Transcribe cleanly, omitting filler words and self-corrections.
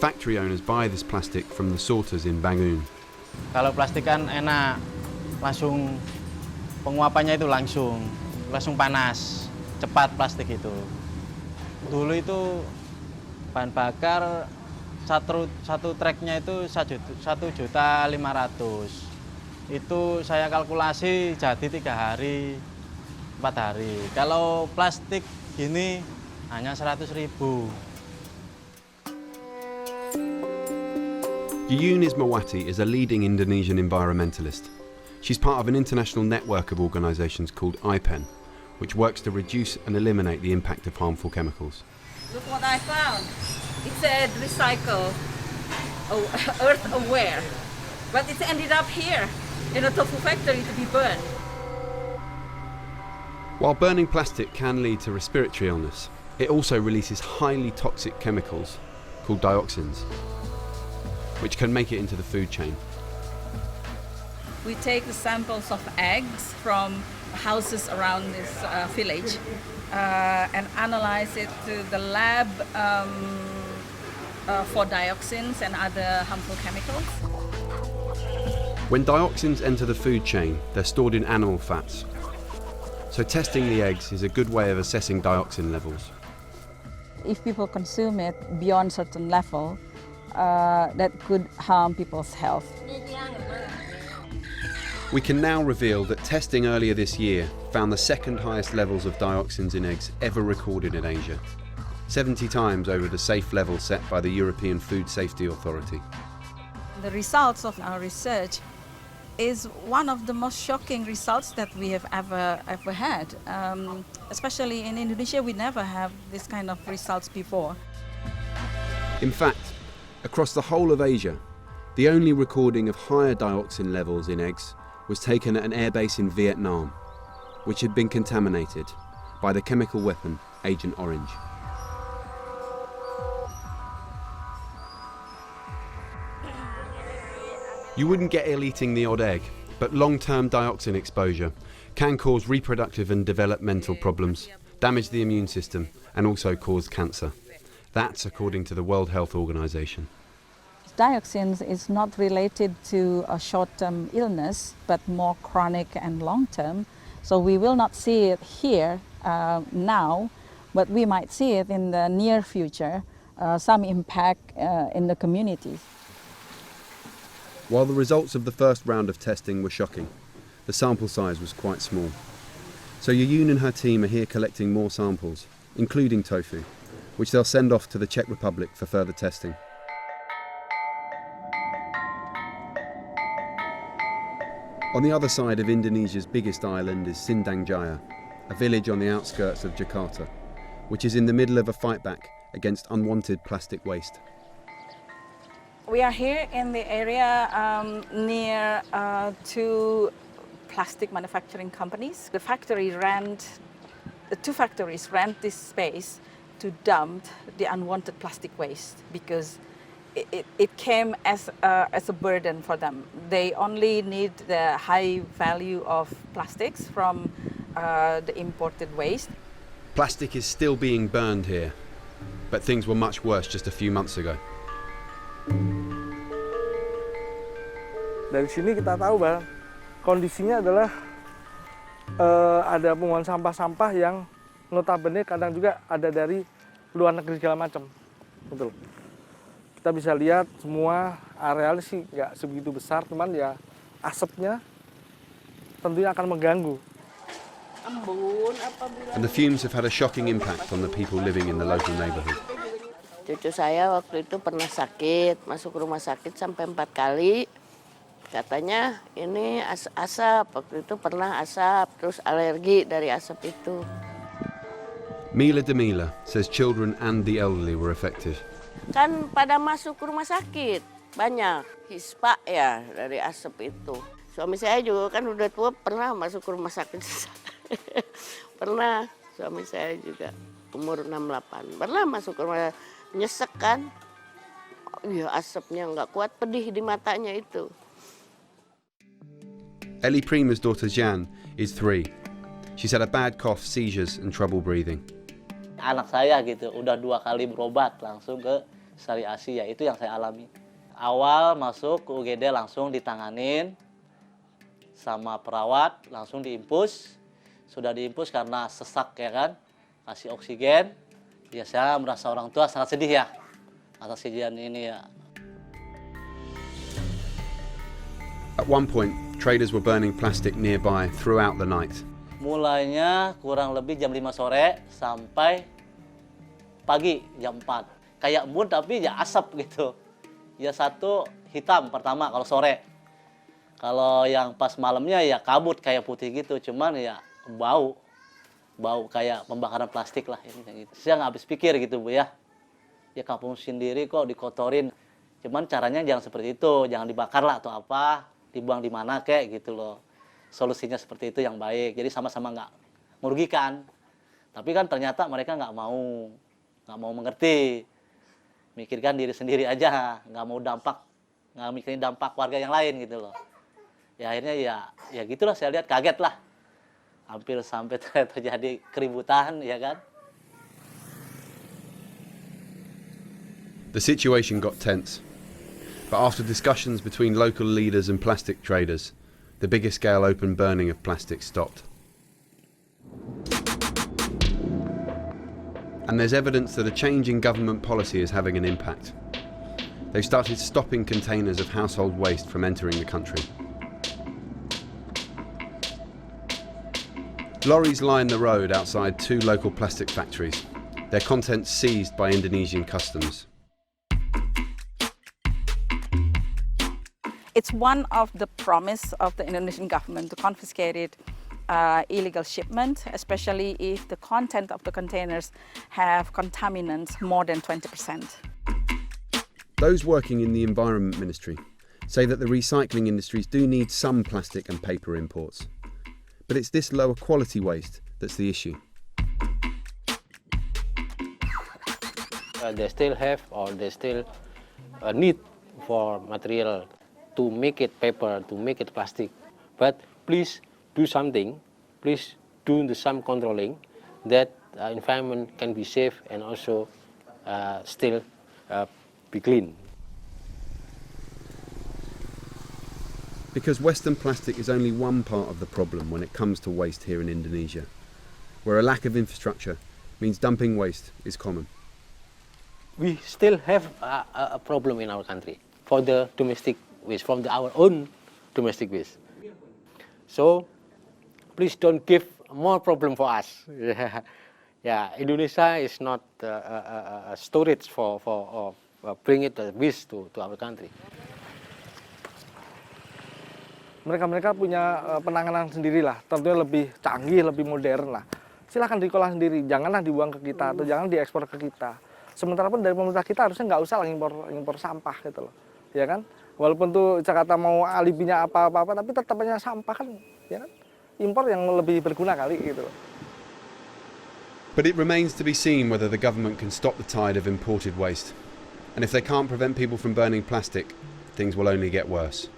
Factory owners buy this plastic from the sorters in Bangun. Kalau plastik kan enak, langsung penguapannya itu langsung panas, cepat plastik itu. Dulu itu bahan bakar satu treknya itu 1.500.000. Itu saya kalkulasi jadi 3 hari, 4 hari. Kalau plastik gini hanya 100.000. Yuyun Ismawati is a leading Indonesian environmentalist. She's part of an international network of organisations called IPEN, which works to reduce and eliminate the impact of harmful chemicals. Look what I found. It said recycle, earth aware, but it's ended up here in a tofu factory to be burned. While burning plastic can lead to respiratory illness, it also releases highly toxic chemicals called dioxins, which can make it into the food chain. We take the samples of eggs from houses around this village and analyze it to the lab for dioxins and other harmful chemicals. When dioxins enter the food chain, they're stored in animal fats. So testing the eggs is a good way of assessing dioxin levels. If people consume it beyond certain level, that could harm people's health. We can now reveal that testing earlier this year found the second highest levels of dioxins in eggs ever recorded in Asia, 70 times over the safe level set by the European Food Safety Authority. The results of our research is one of the most shocking results that we have ever had. Especially in Indonesia, we never have this kind of results before. In fact, across the whole of Asia, the only recording of higher dioxin levels in eggs was taken at an airbase in Vietnam, which had been contaminated by the chemical weapon Agent Orange. You wouldn't get ill eating the odd egg, but long-term dioxin exposure can cause reproductive and developmental problems, damage the immune system, and also cause cancer. That's according to the World Health Organization. Dioxins is not related to a short-term illness, but more chronic and long-term. So we will not see it here now, but we might see it in the near future, some impact in the communities. While the results of the first round of testing were shocking, the sample size was quite small. So Yuyun and her team are here collecting more samples, including tofu, which they'll send off to the Czech Republic for further testing. On the other side of Indonesia's biggest island is Sindang Jaya, a village on the outskirts of Jakarta, which is in the middle of a fight back against unwanted plastic waste. We are here in the area near 2 plastic manufacturing companies. The two factories rent this space to dump the unwanted plastic waste because it came as a burden for them. They only need the high value of plastics from the imported waste. Plastic is still being burned here, but things were much worse just a few months ago. Dari sini kita tahu bahwa kondisinya adalah ada pembuangan sampah-sampah yang notabene kadang juga ada dari luar negeri segala macam. Betul. Kita bisa lihat semua areal sih nggak sebegitu besar, cuman ya asapnya tentunya akan mengganggu. And the fumes have had a shocking impact on the people living in the local neighborhood. Cucu saya waktu itu pernah sakit, masuk rumah sakit sampai 4 kali. Katanya ini asap, waktu itu pernah asap, terus alergi dari asap itu. Mila Demila says children and the elderly were affected. Kan pada masuk rumah sakit, banyak hispa ya dari asap itu. Suami saya juga kan udah tua, pernah masuk rumah sakit. Pernah, suami saya juga umur 68, pernah masuk rumah sakit. Nyesek kan, ya asapnya nggak kuat, pedih di matanya itu. Ellie Prima's daughter Jan is 3. She's had a bad cough, seizures and trouble breathing. Anak saya gitu, udah 2 kali berobat langsung ke Sari ASI, ya itu yang saya alami. Awal masuk ke UGD langsung ditanganin sama perawat, langsung diimpus. Sudah diimpus karena sesak ya kan, kasih oksigen. Ya saya merasa orang tua sangat sedih ya atas kejadian ini ya. At one point, traders were burning plastic nearby throughout the night. Mulainya kurang lebih jam 5 sore sampai pagi jam 4. Kayak embun tapi ya asap gitu. Ya satu hitam pertama kalau sore. Kalau yang pas malamnya ya kabut kayak putih gitu. Cuman ya bau kayak pembakaran plastik lah ini kayak gitu. Saya nggak habis pikir gitu Bu ya. Ya kampung sendiri kok dikotorin. Cuman caranya jangan seperti itu, jangan dibakar lah atau apa, dibuang di mana kayak gitu loh. Solusinya seperti itu yang baik. Jadi sama-sama nggak merugikan. Tapi kan ternyata mereka nggak mau mengerti. Mikirkan diri sendiri aja, nggak mikirin dampak warga yang lain gitu loh. Ya akhirnya ya gitulah, saya lihat kaget lah. Hampir sampai terjadi keributan ya kan. The situation got tense, but after discussions between local leaders and plastic traders, the bigger scale open burning of plastic stopped. And there's evidence that a change in government policy is having an impact. They've started stopping containers of household waste from entering the country. Lorries line the road outside 2 local plastic factories, their contents seized by Indonesian customs. It's one of the promise of the Indonesian government to confiscate illegal shipment, especially if the content of the containers have contaminants more than 20%. Those working in the Environment Ministry say that the recycling industries do need some plastic and paper imports. But it's this lower quality waste that's the issue. They still have or they still need for material to make it paper, to make it plastic. But please do something, please do some controlling that environment can be safe and also still be clean. Because Western plastic is only one part of the problem when it comes to waste here in Indonesia, where a lack of infrastructure means dumping waste is common. We still have a problem in our country for the domestic waste, from our own domestic waste. So please don't give more problem for us. Yeah, Indonesia is not a storage for bring it waste to our country. Mereka punya penanganan sendirilah, tentunya lebih canggih, lebih modern lah. Silahkan diolah sendiri, janganlah dibuang ke kita atau jangan diekspor ke kita. Sementara pun dari pemerintah kita harusnya nggak usah impor sampah gitu loh, ya kan? Walaupun tuh Jakarta mau alibinya apa-apa, tapi tetap hanya sampah kan, ya kan? Impor yang lebih berguna kali gitu loh. But it remains to be seen whether the government can stop the tide of imported waste. And if they can't prevent people from burning plastic, things will only get worse.